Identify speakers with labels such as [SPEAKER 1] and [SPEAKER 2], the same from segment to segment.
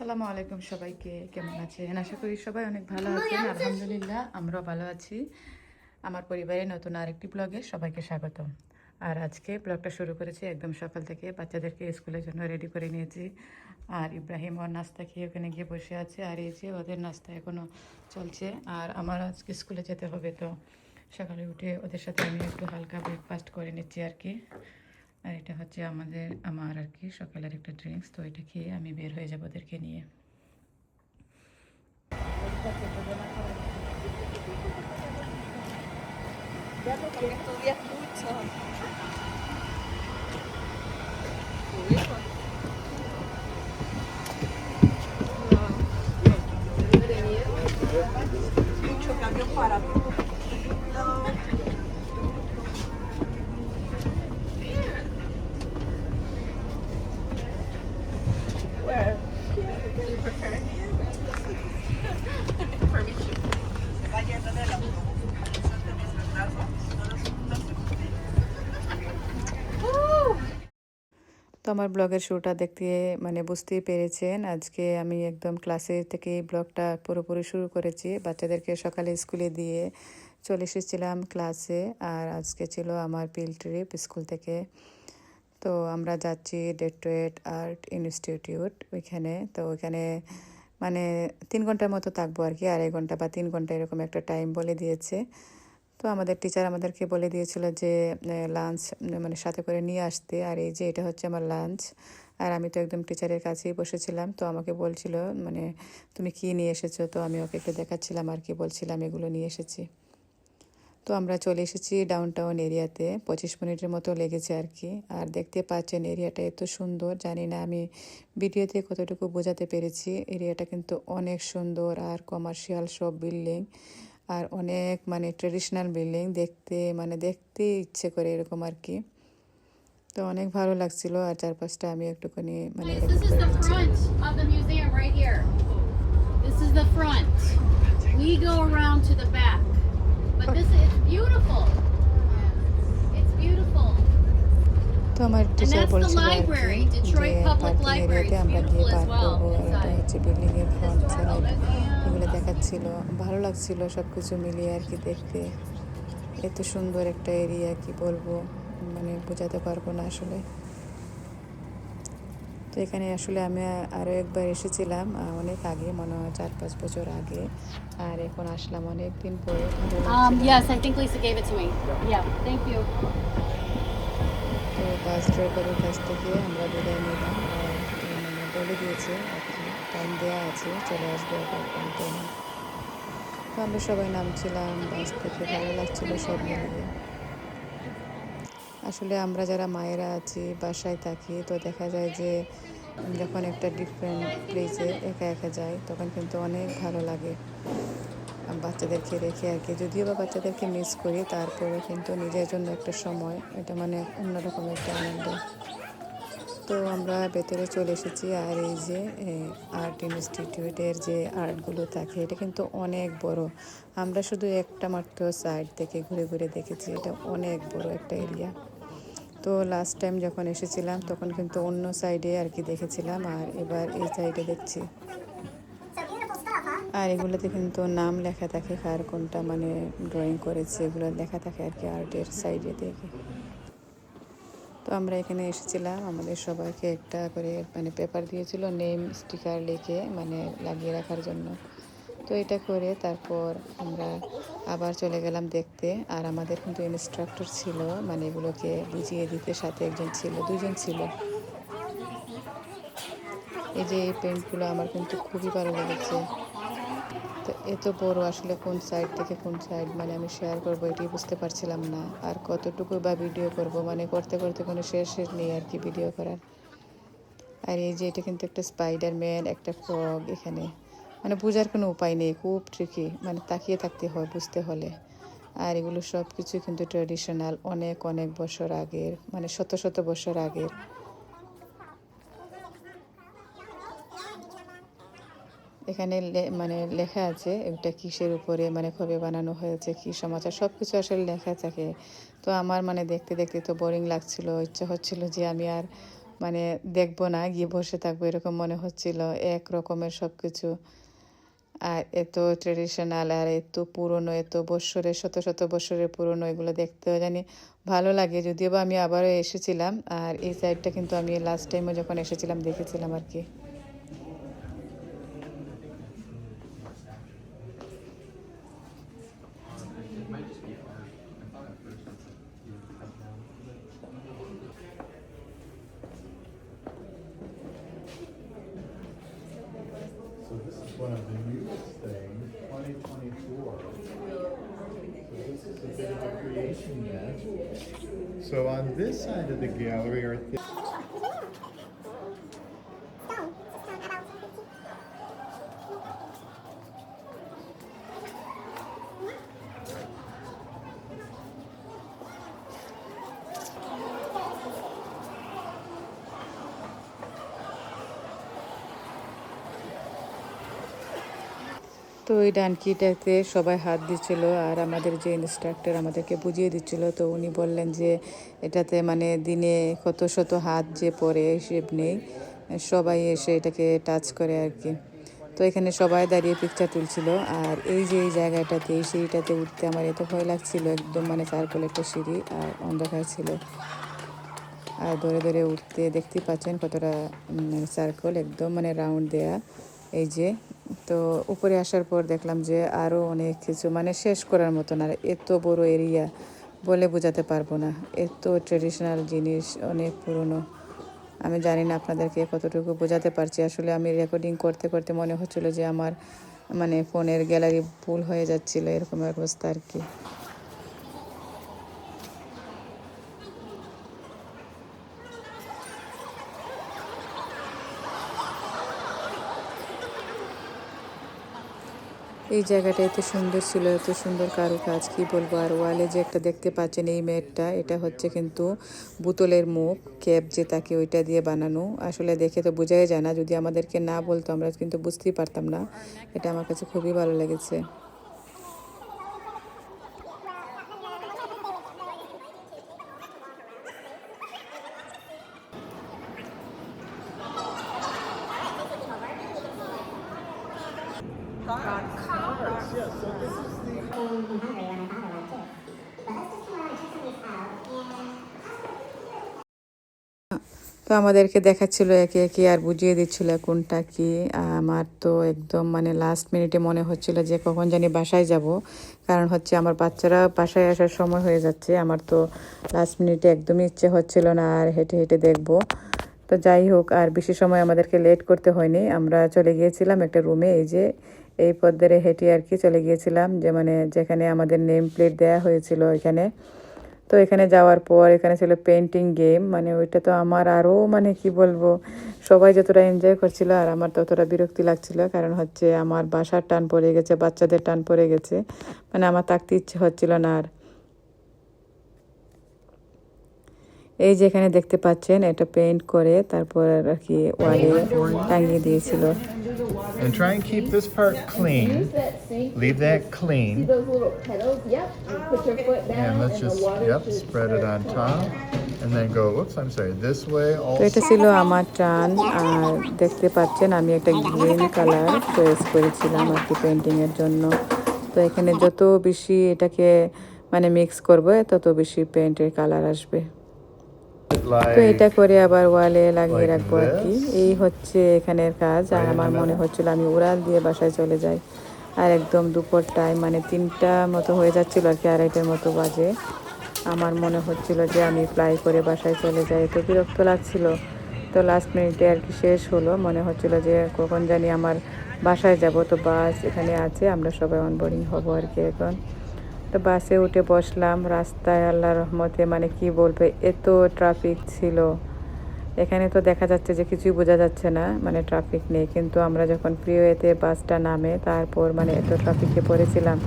[SPEAKER 1] আসসালামু আলাইকুম সবাইকে, কেমন আছেন? আশা করি সবাই অনেক ভালো আছেন। আলহামদুলিল্লাহ আমরাও ভালো আছি। আমার পরিবারের নতুন আরেকটি ব্লগে সবাইকে স্বাগতম। আর আজকে ব্লগটা শুরু করেছি একদম সকাল থেকে। বাচ্চাদেরকে স্কুলের জন্য রেডি করে নিয়েছি। আর ইব্রাহিম ওর নাস্তা খেয়ে ওখানে গিয়ে বসে আছে। আর এই যে ওদের নাস্তা এখনও চলছে। আর আমার আজকে স্কুলে যেতে হবে, তো সকালে উঠে ওদের সাথে আমি একটু হালকা ব্রেকফাস্ট করে নিচ্ছি আর কি। আর এটা হচ্ছে আমার আর কি সকালের একটা ড্রিঙ্কস, তো এটা খেয়ে আমি বের হয়ে যাবো ওদেরকে নিয়ে।
[SPEAKER 2] Porque estudias mucho. Mucho cambio para ti. Where? Do you prefer here? Permission. Se va yendo del autobús. Eso te retraso. Todos juntos.
[SPEAKER 1] তো আমার ব্লগের শুরুটা দেখতে বুঝতেই পেরেছেন, আজকে আমি একদম ক্লাসে থেকে ব্লগটা পুরোপুরি শুরু করেছি। বাচ্চাদেরকে সকালে স্কুলে দিয়ে চলে এসেছিলাম ক্লাসে। আর আজকে ছিল আমার ফিল্ড ট্রিপ স্কুল থেকে। তো আমরা যাচ্ছি ডেট্রয়েট আর্ট ইনস্টিটিউট ওইখানে। তো ওইখানে 3 ঘন্টার মতো থাকবো আর কি, 2.5 ঘন্টা বা 3 ঘন্টা এরকম একটা টাইম বলে দিয়েছে। তো আমাদের টিচার আমাদেরকে বলে দিয়েছিল যে লাঞ্চ সাথে করে নিয়ে আসতে। আর এই যে এটা হচ্ছে আমার লাঞ্চ। আর আমি তো একদম টিচারের কাছেই বসেছিলাম, তো আমাকে বলছিল তুমি কি নিয়ে এসেছো। তো আমি ওকে একটু দেখাচ্ছিলাম আর কি, বলছিলাম এগুলো নিয়ে এসেছি। তো আমরা চলে এসেছি ডাউনটাউন এরিয়াতে। 25 মিনিটের মতো লেগেছে আর কি। আর দেখতে পাচ্ছেন এরিয়াটা এত সুন্দর, জানি না আমি ভিডিওতে কতটুকু বোঝাতে পেরেছি। এরিয়াটা কিন্তু অনেক সুন্দর, আর কমার্শিয়াল সব বিল্ডিং, আর অনেক ট্রেডিশনাল বিল্ডিং, দেখতে ইচ্ছে করে এরকম আর কি। তো অনেক ভালো লাগছিল। আর চারপাশটা আমি একটুখানি
[SPEAKER 3] This
[SPEAKER 1] রেকর্ড
[SPEAKER 3] is
[SPEAKER 1] করে
[SPEAKER 3] the
[SPEAKER 1] নিচ্ছিলাম।
[SPEAKER 3] front of the museum right here. This is the front. We go around to the back. But this is beautiful. It's beautiful.
[SPEAKER 1] তো আমার
[SPEAKER 3] And
[SPEAKER 1] টিচার
[SPEAKER 3] that's the
[SPEAKER 1] বলছিল আর কি
[SPEAKER 3] library,
[SPEAKER 1] যে
[SPEAKER 3] Detroit Public
[SPEAKER 1] parking
[SPEAKER 3] Library.
[SPEAKER 1] এরিয়াতে
[SPEAKER 3] It's
[SPEAKER 1] আমরা গিয়ে
[SPEAKER 3] beautiful as
[SPEAKER 1] park
[SPEAKER 3] well
[SPEAKER 1] করবো। আর এটা
[SPEAKER 3] inside.
[SPEAKER 1] হচ্ছে বিল্ডিং এর ফ্রন্ট
[SPEAKER 3] Historical
[SPEAKER 1] সাইড, এগুলো
[SPEAKER 3] museum.
[SPEAKER 1] দেখাচ্ছিল। ভালো লাগছিল সব কিছু মিলিয়ে আর কি দেখতে। এত সুন্দর একটা এরিয়া, কি বলবো, বোঝাতে পারবো না আসলে। তো এখানে আসলে আমি আরও একবার এসেছিলাম অনেক আগে, মনে হয় 4-5 বছর আগে। আর এখন আসলাম অনেক দিন পরে, ভালো লাগছিল।
[SPEAKER 3] Yes, I think Lisa gave it to me. Yeah, thank you.
[SPEAKER 1] তো বাস ড্রাইভারের কাছ থেকে আমরা বিদায় নিলাম। আর বলে দিয়েছে আর কি, টাইম দেওয়া আছে, চলে আসবে আবার টাইমে। তো আমরা সবাই নামছিলাম বাস থেকে, ভালো লাগছিল সব মিলিয়ে। আসলে আমরা যারা মায়েরা আছি, বাসায় থাকি, তো দেখা যায় যে যখন একটা ডিফারেন্ট প্লেসে একা একা যাই, তখন কিন্তু অনেক ভালো লাগে। বাচ্চাদেরকে রেখে আর কি, যদিও বা বাচ্চাদেরকে মিস করি, তারপরেও কিন্তু নিজের জন্য একটা সময়, এটা অন্যরকম একটা আনন্দ। তো আমরা ভেতরে চলে এসেছি। আর এই যে আর্ট ইনস্টিটিউটের যে আর্টগুলো থাকে, এটা কিন্তু অনেক বড়। আমরা শুধু একটা মাত্র সাইড থেকে ঘুরে ঘুরে দেখেছি, এটা অনেক বড় একটা এরিয়া। তো লাস্ট টাইম যখন এসেছিলাম তখন কিন্তু অন্য সাইডে আর কি দেখেছিলাম, আর এবার এই সাইডে দেখছি। আর এগুলোতে কিন্তু নাম লেখা থাকে, কার কোনটা ড্রয়িং করেছে, এগুলো লেখা থাকে আর কি আর্টের সাইডে দেখে। তো আমরা এখানে এসেছিলাম, আমাদের সবাইকে একটা করে পেপার দিয়েছিল নেম স্টিকার লিখে লাগিয়ে রাখার জন্য। তো এটা করে তারপর আমরা আবার চলে গেলাম দেখতে। আর আমাদের কিন্তু ইনস্ট্রাক্টর ছিল, এগুলোকে বুঝিয়ে দিতে, সাথে একজন ছিল, 2জন ছিল। এই যে এই পেন্টগুলো আমার কিন্তু খুবই ভালো লেগেছে। তো এত বড়, আসলে কোন সাইড থেকে কোন সাইড আমি শেয়ার করবো এটাই বুঝতে পারছিলাম না। আর কতটুকু বা ভিডিও করব, করতে করতে কোনো শেষ নেই আর কি ভিডিও করার। আর এই যে এটা কিন্তু একটা স্পাইডারম্যান, একটা ফ্রগ এখানে, বোঝার কোনো উপায় নেই, খুব ট্রিকি, তাকিয়ে থাকতে হয় বুঝতে হলে। আর এগুলো সব কিছু কিন্তু ট্র্যাডিশনাল, অনেক অনেক বছর আগের, শত শত বছর আগের। এখানে লেখা আছে এটা কিসের উপরে কবে বানানো হয়েছে, কি সমাচার, সব কিছু আসলে লেখা থাকে। তো আমার দেখতে দেখতে তো বোরিং লাগছিল, ইচ্ছা হচ্ছিল যে আমি আর মানে দেখবো না, গিয়ে বসে থাকবো এরকম মনে হচ্ছিল। এক রকমের সব কিছু, আর এত ট্রেডিশনাল আর এত পুরনো, এত বৎসরের শত শত বৎসরের পুরনো, এগুলো দেখতেও জানি ভালো লাগে। যদিও বা আমি আবারও এসেছিলাম, আর এই সাইডটা কিন্তু আমি লাস্ট টাইমে যখন এসেছিলাম দেখেছিলাম আর কি।
[SPEAKER 4] So this is one of the newest things, 2024. So this is a bit of a creation yet. So on this side of the gallery are
[SPEAKER 1] তো ওই ডানকিটাতে সবাই হাত দিচ্ছিল, আর আমাদের যে ইনস্ট্রাক্টর আমাদেরকে বুঝিয়ে দিচ্ছিল, তো উনি বললেন যে এটাতে মানে দিনে কত শত হাত যে পড়ে হিসেব নেই, সবাই এসে এটাকে টাচ করে আর কি। তো এখানে সবাই দাঁড়িয়ে পিকচার তুলছিল। আর এই যে এই জায়গাটাতে, এই সিঁড়িটাতে উঠতে আমার এত ভয় লাগছিল, একদম মানে সার্কেল একটা সিঁড়ি আর অন্ধকার ছিল। আর ধরে ধরে উঠতে দেখতেই পাচ্ছেন কতটা সার্কেল, একদম মানে রাউন্ড দেয়া। এই যে, তো উপরে আসার পর দেখলাম যে আরও অনেক কিছু, মানে শেষ করার মতো না, এত বড় এরিয়া বলে বোঝাতে পারবো না। এত ট্রেডিশনাল জিনিস, অনেক পুরনো। আমি জানি না আপনাদেরকে কতটুকু বোঝাতে পারছি। আসলে আমি রেকর্ডিং করতে করতে মনে হচ্ছিল যে আমার মানে ফোনের গ্যালারি ফুল হয়ে যাচ্ছিল, এরকম অবস্থা আর কি। এই জায়গাটা এত সুন্দর ছিল, এত সুন্দর কারুকাজ, কি বলবো। আর ওয়ালে যে একটা দেখতে পাচ্ছেন এই মেটটা, এটা হচ্ছে কিন্তু বোতলের মুখ ক্যাপ যে থাকে ওইটা দিয়ে বানানো। আসলে দেখে তো বোঝাই যায় না, যদি আমাদেরকে না বলতো আমরা কিন্তু বুঝতেই পারতাম না। এটা আমার কাছে খুবই ভালো লেগেছে। তো আমাদেরকে দেখাচ্ছিল একে একে, আর বুঝিয়ে দিচ্ছিল কোনটা কি। আমার তো একদম মানে লাস্ট মিনিটে মনে হচ্ছিল যে কখন জানি বাসায় যাব, কারণ হচ্ছে আমার বাচ্চারা বাসায় আসার সময় হয়ে যাচ্ছে। আমার তো লাস্ট মিনিটে একদমই ইচ্ছে হচ্ছিল না আর হেঁটে হেঁটে দেখবো। তো যাই হোক, আর বেশি সময় আমাদেরকে লেট করতে হয়নি, আমরা চলে গিয়েছিলাম একটা রুমে। এই যে এই পথ ধরে হেঁটে আর কি চলে গিয়েছিলাম, যে মানে যেখানে আমাদের নেম প্লেট দেওয়া হয়েছিল এখানে। তো এখানে যাওয়ার পর এখানে ছিল পেন্টিং গেম, মানে ওইটা তো আমার আরও মানে কি বলবো, সবাই যতটা এনজয় করছিল আর আমার ততটা বিরক্তি লাগছিল, কারণ হচ্ছে আমার বাসার টান পড়ে গেছে, বাচ্চাদের টান পড়ে গেছে, মানে আমার থাকতে ইচ্ছে হচ্ছিল না আর। এই যে এখানে দেখতে পাচ্ছেন, এটা পেইন্ট করে তারপর আর কি ওয়ালে টাঙিয়ে দিয়েছিল।
[SPEAKER 4] and try and keep this part clean. Leave that clean.
[SPEAKER 5] Those little petals, yep. And put your foot down
[SPEAKER 4] And let's
[SPEAKER 5] and
[SPEAKER 4] just
[SPEAKER 5] the water should
[SPEAKER 4] spread it on top and then go, oops, I'm sorry, this way
[SPEAKER 1] তো এটা
[SPEAKER 4] also.
[SPEAKER 1] ছিল আমার টান। আর দেখতে পাচ্ছেন আমি একটা green colour choice করেছিলাম আর কি পেন্টিংয়ের জন্য। তো এখানে যত বেশি এটাকে মানে মিক্স করবে তত বেশি পেন্টের কালার আসবে। তো এটা করে আবার ওয়ালে লাগিয়ে রাখবো আর কি। এই হচ্ছে এখানের কাজ। আর আমার মনে হচ্ছিল আমি উড়াল দিয়ে বাসায় চলে যাই। আর একদম দুপুর টাইম, মানে 3টা মতো হয়ে যাচ্ছিল আর কি, 2:30 মতো বাজে। আমার মনে হচ্ছিল যে আমি ফ্লাই করে বাসায় চলে যাই, তো বিরক্ত লাগছিল। তো লাস্ট মিনিটে আর কি শেষ হলো, মনে হচ্ছিল যে কখন জানি আমার বাসায় যাব। তো বাস এখানে আছে, আমরা সবাই অনবোর্ডিং হব আর কি এখন। তো বাসে উঠে বসলাম। রাস্তায় আল্লাহর রহমতে মানে কি বলবো, এত ট্রাফিক ছিল এখানে, তো দেখা যাচ্ছে যে কিছুই বোঝা যাচ্ছে না, মানে ট্রাফিক নেই। কিন্তু আমরা যখন ফ্রিওয়েতে বাসটা নামে তারপর মানে এত ট্রাফিকে পড়েছিলাম,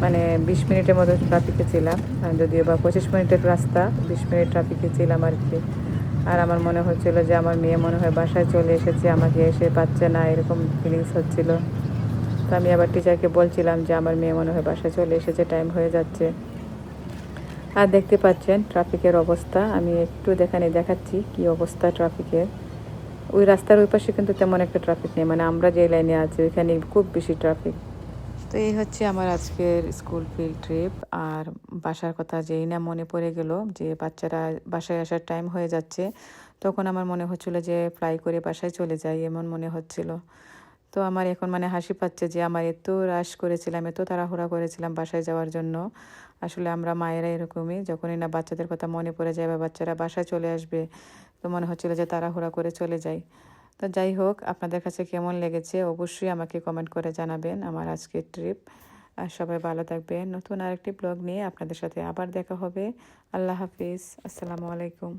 [SPEAKER 1] মানে 20 মিনিটের মতো ট্রাফিকে ছিলাম, যদিও বা 25 মিনিটের রাস্তা, 20 মিনিট ট্রাফিকে ছিলাম আর কি। আর আমার মনে হচ্ছিল যে আমার মেয়ে মনে হয় বাসায় চলে এসেছে, আমাকে এসে পাচ্ছে না, এরকম ফিলিংস হচ্ছিল। তো আমি আবার টিচারকে বলছিলাম যে আমার মেয়ে মনে হয় বাসায় চলে এসেছে, টাইম হয়ে যাচ্ছে। আর দেখতে পাচ্ছেন ট্রাফিকের অবস্থা, আমি একটু দেখাচ্ছি কি অবস্থা ট্রাফিকের। ওই রাস্তার ওই পাশে কিন্তু তেমন একটা ট্রাফিক নেই, মানে আমরা যে লাইনে আছি ওইখানে খুব বেশি ট্রাফিক। তো এই হচ্ছে আমার আজকের স্কুল ফিল্ড ট্রিপ। আর বাসার কথা যেই না মনে পড়ে গেল যে বাচ্চারা বাসায় আসার টাইম হয়ে যাচ্ছে, তখন আমার মনে হচ্ছিল যে ফ্লাই করে বাসায় চলে যাই, এমন মনে হচ্ছিল। তো আমার এখন মানে হাসি পাচ্ছে যে আমার এত রাশ করেছিলাম, এত তাড়াহুড়া করেছিলাম বাসায় যাওয়ার জন্য। আসলে আমরা মায়েরা এরকমই, যখনই না বাচ্চাদের কথা মনে পড়ে যায় বা বাচ্চারা বাসায় চলে আসবে, তো মনে হচ্ছিল যে তাড়াহুড়া করে চলে যাই। তো যাই হোক, আপনাদের কাছে কেমন লেগেছে অবশ্যই আমাকে কমেন্ট করে জানাবেন আমার আজকের ট্রিপ। আর সবাই ভালো থাকবেন। নতুন আরেকটি ব্লগ নিয়ে আপনাদের সাথে আবার দেখা হবে। আল্লাহ হাফিজ, আসসালামু আলাইকুম।